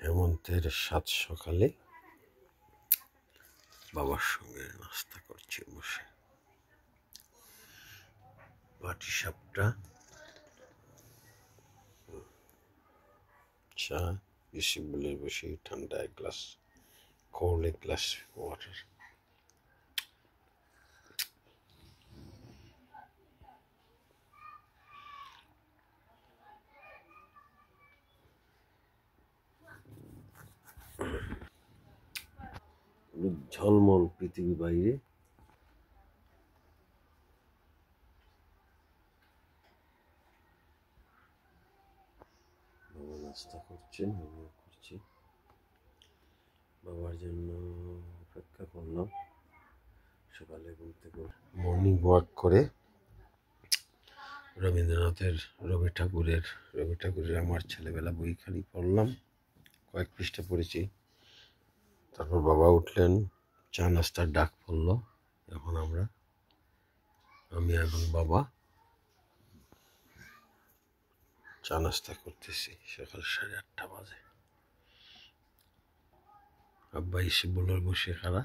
হেমন্তের সাত সকালে বাবার সঙ্গে নাস্তা করছি বসে। পাটি সাপটা, চা, বেশি বলে বসে ঠান্ডা এক গ্লাস, কোল্ড এক গ্লাস ওয়াটার। ঝলমল পৃথিবী বাইরে, বাবা নাস্তা করছেন, আমিও করছি। বাবার জন্য অপেক্ষা করলাম। সকালে ঘুম থেকে মর্নিং ওয়াক করে রবীন্দ্রনাথের রবি ঠাকুরের আমার ছেলেবেলা বইখানি পড়লাম, কয়েক পৃষ্ঠা পড়েছি। তারপর বাবা উঠলেন, চা নাস্তার ডাক পড়ল। এখন আমি এখন বাবা চা নাস্তা করতেছি। সকাল 8:30 বাজে। আব্বা এসে বলল বসে খাড়া,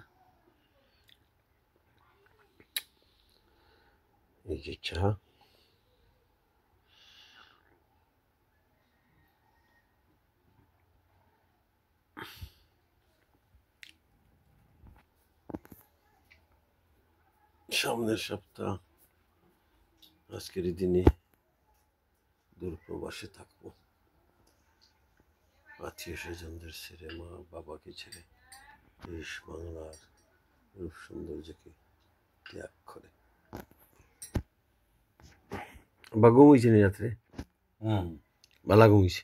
এই যে চা। সামনের সপ্তাহ আজকের দিনে দূর প্রবাসে থাকবো, আত্মীয় স্বজনদের ছেড়ে, মা বাবাকে ছেড়ে, দেশ বাংলার রূপ সৌন্দর্যকে ত্যাগ করে। বা ঘুমিয়েছে নি রাত্রে? বালা ঘুমিয়েছে।